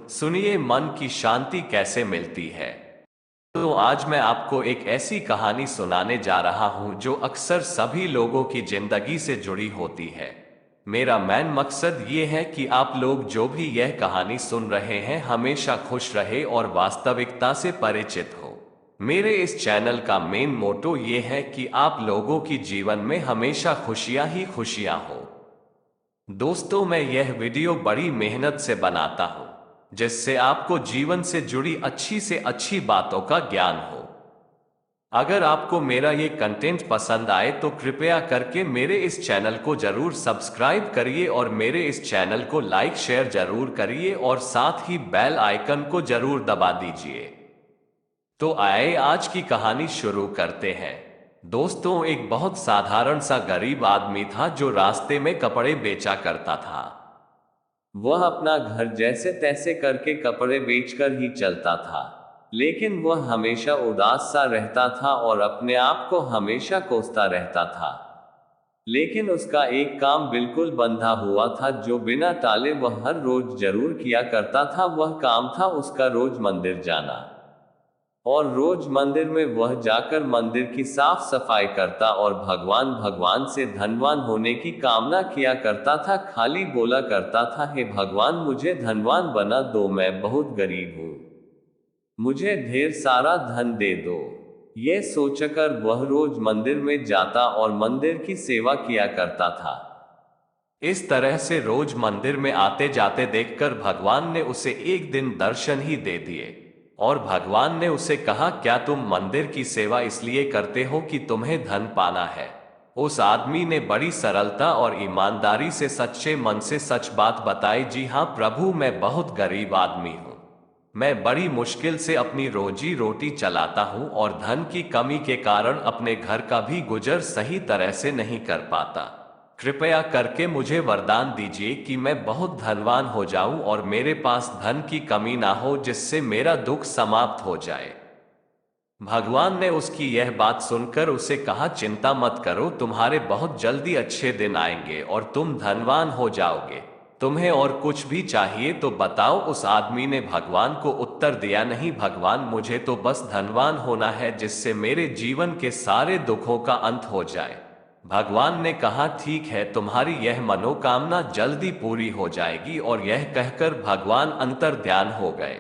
सुनिए मन की शांति कैसे मिलती है। तो आज मैं आपको एक ऐसी कहानी सुनाने जा रहा हूं जो अक्सर सभी लोगों की जिंदगी से जुड़ी होती है। मेरा मेन मकसद ये है कि आप लोग जो भी यह कहानी सुन रहे हैं हमेशा खुश रहे और वास्तविकता से परिचित हो। मेरे इस चैनल का मेन मोटो ये है कि आप लोगों की जीवन में हमेशा खुशियां ही खुशियां हो। दोस्तों, मैं यह वीडियो बड़ी मेहनत से बनाता हूं जिससे आपको जीवन से जुड़ी अच्छी से अच्छी बातों का ज्ञान हो। अगर आपको मेरा ये कंटेंट पसंद आए तो कृपया करके मेरे इस चैनल को जरूर सब्सक्राइब करिए और मेरे इस चैनल को लाइक शेयर जरूर करिए और साथ ही बेल आइकन को जरूर दबा दीजिए। तो आइए आज की कहानी शुरू करते हैं। दोस्तों, एक बहुत साधारण सा गरीब आदमी था जो रास्ते में कपड़े बेचा करता था। वह अपना घर जैसे तैसे करके कपड़े बेचकर ही चलता था, लेकिन वह हमेशा उदास सा रहता था और अपने आप को हमेशा कोसता रहता था। लेकिन उसका एक काम बिल्कुल बंधा हुआ था जो बिना टाले वह हर रोज जरूर किया करता था। वह काम था उसका रोज मंदिर जाना। और रोज मंदिर में वह जाकर मंदिर की साफ सफाई करता और भगवान भगवान से धनवान होने की कामना किया करता था। खाली बोला करता था, हे भगवान मुझे धनवान बना दो, मैं बहुत गरीब हूँ, मुझे ढेर सारा धन दे दो। ये सोचकर वह रोज मंदिर में जाता और मंदिर की सेवा किया करता था। इस तरह से रोज मंदिर में आते जाते देखकर भगवान ने उसे एक दिन दर्शन ही दे दिए और भगवान ने उसे कहा, क्या तुम मंदिर की सेवा इसलिए करते हो कि तुम्हें धन पाना है? उस आदमी ने बड़ी सरलता और ईमानदारी से सच्चे मन से सच बात बताई, जी हाँ प्रभु, मैं बहुत गरीब आदमी हूँ। मैं बड़ी मुश्किल से अपनी रोजी रोटी चलाता हूँ और धन की कमी के कारण अपने घर का भी गुजर सही तरह से नहीं कर पाता। कृपया करके मुझे वरदान दीजिए कि मैं बहुत धनवान हो जाऊं और मेरे पास धन की कमी ना हो, जिससे मेरा दुख समाप्त हो जाए। भगवान ने उसकी यह बात सुनकर उसे कहा, चिंता मत करो, तुम्हारे बहुत जल्दी अच्छे दिन आएंगे और तुम धनवान हो जाओगे। तुम्हें और कुछ भी चाहिए तो बताओ। उस आदमी ने भगवान को उत्तर दिया, नहीं भगवान, मुझे तो बस धनवान होना है जिससे मेरे जीवन के सारे दुखों का अंत हो जाए। भगवान ने कहा, ठीक है, तुम्हारी यह मनोकामना जल्दी पूरी हो जाएगी। और यह कहकर भगवान अंतर ध्यान हो गए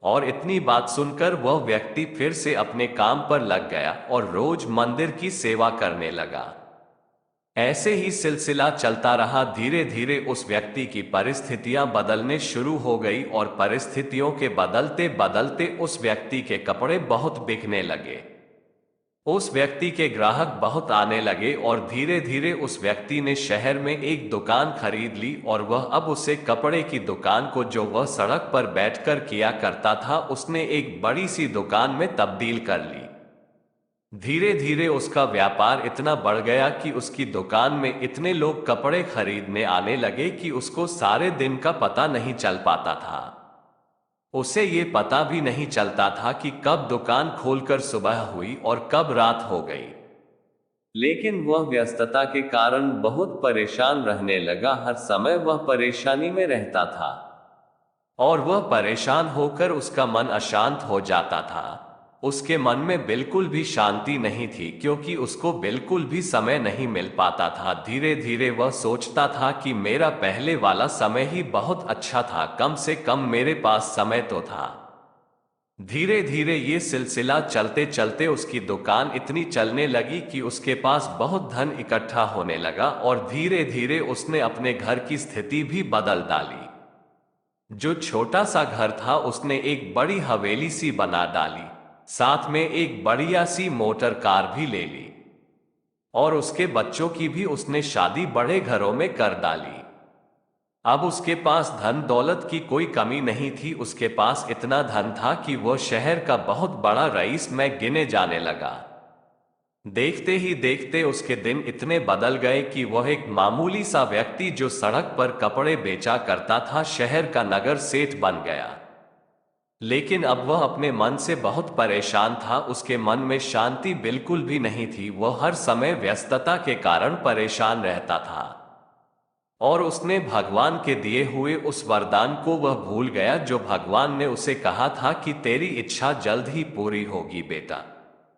और इतनी बात सुनकर वह व्यक्ति फिर से अपने काम पर लग गया और रोज मंदिर की सेवा करने लगा। ऐसे ही सिलसिला चलता रहा। धीरे धीरे उस व्यक्ति की परिस्थितियां बदलने शुरू हो गई और परिस्थितियों के बदलते बदलते उस व्यक्ति के कपड़े बहुत बिकने लगे। उस व्यक्ति के ग्राहक बहुत आने लगे और धीरे धीरे उस व्यक्ति ने शहर में एक दुकान खरीद ली और वह अब उसे कपड़े की दुकान को, जो वह सड़क पर बैठकर किया करता था, उसने एक बड़ी सी दुकान में तब्दील कर ली। धीरे धीरे उसका व्यापार इतना बढ़ गया कि उसकी दुकान में इतने लोग कपड़े खरीदने आने लगे कि उसको सारे दिन का पता नहीं चल पाता था। उसे ये पता भी नहीं चलता था कि कब दुकान खोलकर सुबह हुई और कब रात हो गई। लेकिन वह व्यस्तता के कारण बहुत परेशान रहने लगा। हर समय वह परेशानी में रहता था और वह परेशान होकर उसका मन अशांत हो जाता था। उसके मन में बिल्कुल भी शांति नहीं थी क्योंकि उसको बिल्कुल भी समय नहीं मिल पाता था। धीरे धीरे वह सोचता था कि मेरा पहले वाला समय ही बहुत अच्छा था, कम से कम मेरे पास समय तो था। धीरे धीरे ये सिलसिला चलते चलते उसकी दुकान इतनी चलने लगी कि उसके पास बहुत धन इकट्ठा होने लगा और धीरे धीरे उसने अपने घर की स्थिति भी बदल डाली। जो छोटा सा घर था उसने एक बड़ी हवेली सी बना डाली, साथ में एक बढ़िया सी मोटर कार भी ले ली और उसके बच्चों की भी उसने शादी बड़े घरों में कर डाली। अब उसके पास धन दौलत की कोई कमी नहीं थी। उसके पास इतना धन था कि वह शहर का बहुत बड़ा रईस में गिने जाने लगा। देखते ही देखते उसके दिन इतने बदल गए कि वह एक मामूली सा व्यक्ति जो सड़क पर कपड़े बेचा करता था, शहर का नगर सेठ बन गया। लेकिन अब वह अपने मन से बहुत परेशान था। उसके मन में शांति बिल्कुल भी नहीं थी। वह हर समय व्यस्तता के कारण परेशान रहता था। और उसने भगवान के दिए हुए उस वरदान को वह भूल गया जो भगवान ने उसे कहा था कि तेरी इच्छा जल्द ही पूरी होगी बेटा।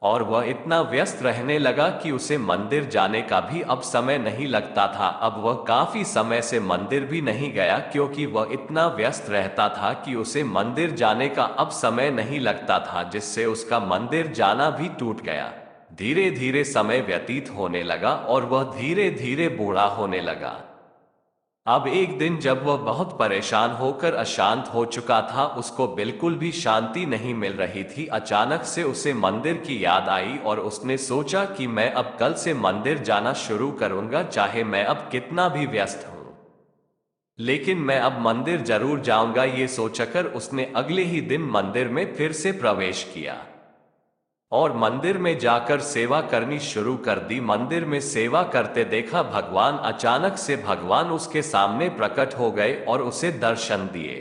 और वह इतना व्यस्त रहने लगा कि उसे मंदिर जाने का भी अब समय नहीं लगता था। अब वह काफी समय से मंदिर भी नहीं गया क्योंकि वह इतना व्यस्त रहता था कि उसे मंदिर जाने का अब समय नहीं लगता था, जिससे उसका मंदिर जाना भी टूट गया। धीरे धीरे समय व्यतीत होने लगा और वह धीरे धीरे बूढ़ा होने लगा। अब एक दिन जब वह बहुत परेशान होकर अशांत हो चुका था, उसको बिल्कुल भी शांति नहीं मिल रही थी, अचानक से उसे मंदिर की याद आई और उसने सोचा कि मैं अब कल से मंदिर जाना शुरू करूंगा, चाहे मैं अब कितना भी व्यस्त हूं, लेकिन मैं अब मंदिर जरूर जाऊंगा। ये सोचकर उसने अगले ही दिन मंदिर में फिर से प्रवेश किया और मंदिर में जाकर सेवा करनी शुरू कर दी। मंदिर में सेवा करते देखा भगवान। अचानक से भगवान उसके सामने प्रकट हो गए और उसे दर्शन दिए।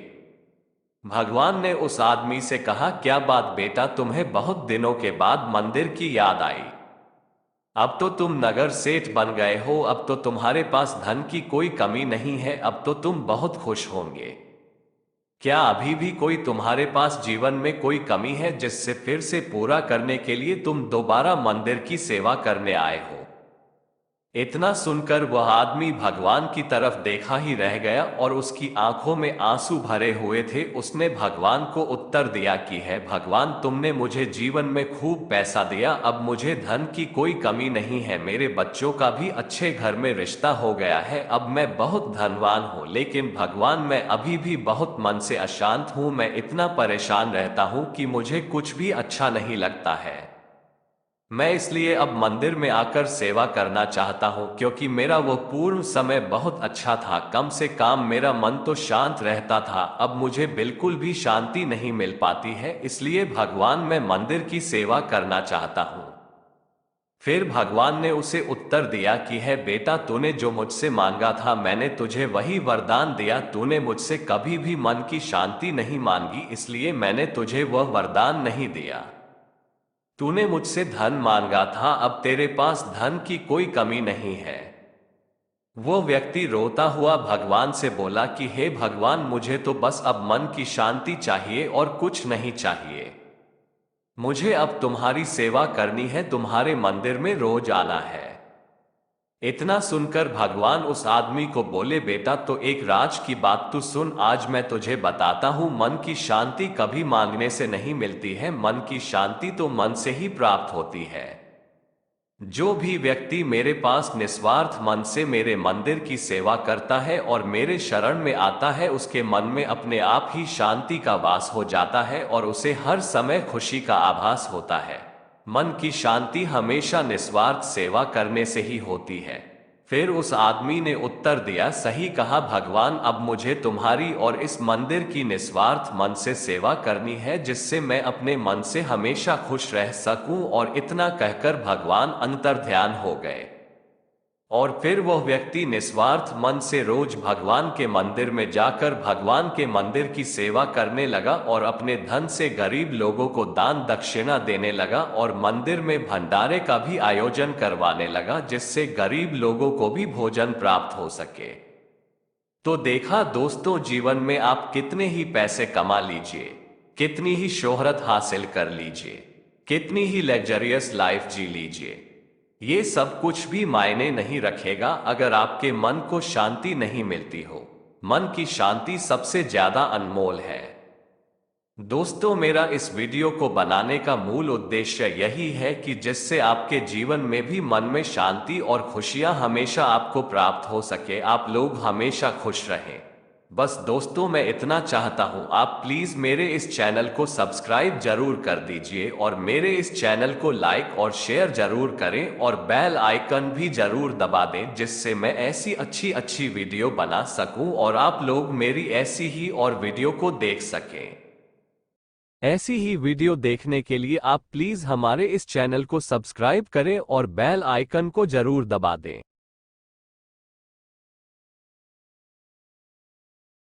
भगवान ने उस आदमी से कहा, क्या बात बेटा, तुम्हें बहुत दिनों के बाद मंदिर की याद आई? अब तो तुम नगर सेठ बन गए हो, अब तो तुम्हारे पास धन की कोई कमी नहीं है, अब तो तुम बहुत खुश होंगे। क्या अभी भी कोई तुम्हारे पास जीवन में कोई कमी है जिससे फिर से पूरा करने के लिए तुम दोबारा मंदिर की सेवा करने आए हो? इतना सुनकर वह आदमी भगवान की तरफ देखा ही रह गया और उसकी आंखों में आंसू भरे हुए थे। उसने भगवान को उत्तर दिया कि है भगवान, तुमने मुझे जीवन में खूब पैसा दिया, अब मुझे धन की कोई कमी नहीं है, मेरे बच्चों का भी अच्छे घर में रिश्ता हो गया है, अब मैं बहुत धनवान हूँ। लेकिन भगवान, मैं अभी भी बहुत मन से अशांत हूँ, मैं इतना परेशान रहता हूँ कि मुझे कुछ भी अच्छा नहीं लगता है। मैं इसलिए अब मंदिर में आकर सेवा करना चाहता हूं क्योंकि मेरा वो पूर्ण समय बहुत अच्छा था, कम से कम मेरा मन तो शांत रहता था, अब मुझे बिल्कुल भी शांति नहीं मिल पाती है, इसलिए भगवान मैं मंदिर की सेवा करना चाहता हूं। फिर भगवान ने उसे उत्तर दिया कि है बेटा, तूने जो मुझसे मांगा था मैंने तुझे वही वरदान दिया, तूने मुझसे कभी भी मन की शांति नहीं मांगी, इसलिए मैंने तुझे वह वरदान नहीं दिया। तूने मुझसे धन मांगा था, अब तेरे पास धन की कोई कमी नहीं है। वो व्यक्ति रोता हुआ भगवान से बोला कि हे भगवान, मुझे तो बस अब मन की शांति चाहिए और कुछ नहीं चाहिए। मुझे अब तुम्हारी सेवा करनी है, तुम्हारे मंदिर में रोज आना है। इतना सुनकर भगवान उस आदमी को बोले, बेटा तो एक राज की बात तू सुन, आज मैं तुझे बताता हूं, मन की शांति कभी मांगने से नहीं मिलती है, मन की शांति तो मन से ही प्राप्त होती है। जो भी व्यक्ति मेरे पास निस्वार्थ मन से मेरे मंदिर की सेवा करता है और मेरे शरण में आता है, उसके मन में अपने आप ही शांति का वास हो जाता है और उसे हर समय खुशी का आभास होता है। मन की शांति हमेशा निस्वार्थ सेवा करने से ही होती है। फिर उस आदमी ने उत्तर दिया, सही कहा भगवान, अब मुझे तुम्हारी और इस मंदिर की निस्वार्थ मन से सेवा करनी है, जिससे मैं अपने मन से हमेशा खुश रह सकूं। और इतना कहकर भगवान अंतर्ध्यान हो गए और फिर वह व्यक्ति निस्वार्थ मन से रोज भगवान के मंदिर में जाकर भगवान के मंदिर की सेवा करने लगा और अपने धन से गरीब लोगों को दान दक्षिणा देने लगा और मंदिर में भंडारे का भी आयोजन करवाने लगा, जिससे गरीब लोगों को भी भोजन प्राप्त हो सके। तो देखा दोस्तों, जीवन में आप कितने ही पैसे कमा लीजिए, कितनी ही शोहरत हासिल कर लीजिए, कितनी ही लग्जरियस लाइफ जी लीजिए, ये सब कुछ भी मायने नहीं रखेगा अगर आपके मन को शांति नहीं मिलती हो। मन की शांति सबसे ज्यादा अनमोल है। दोस्तों, मेरा इस वीडियो को बनाने का मूल उद्देश्य यही है कि जिससे आपके जीवन में भी मन में शांति और खुशियां हमेशा आपको प्राप्त हो सके, आप लोग हमेशा खुश रहें। बस दोस्तों, मैं इतना चाहता हूं, आप प्लीज मेरे इस चैनल को सब्सक्राइब जरूर कर दीजिए और मेरे इस चैनल को लाइक और शेयर जरूर करें और बेल आइकन भी जरूर दबा दें, जिससे मैं ऐसी अच्छी वीडियो बना सकूं और आप लोग मेरी ऐसी ही और वीडियो को देख सकें। ऐसी ही वीडियो देखने के लिए आप प्लीज हमारे इस चैनल को सब्सक्राइब करें और बेल आइकन को जरूर दबा दें।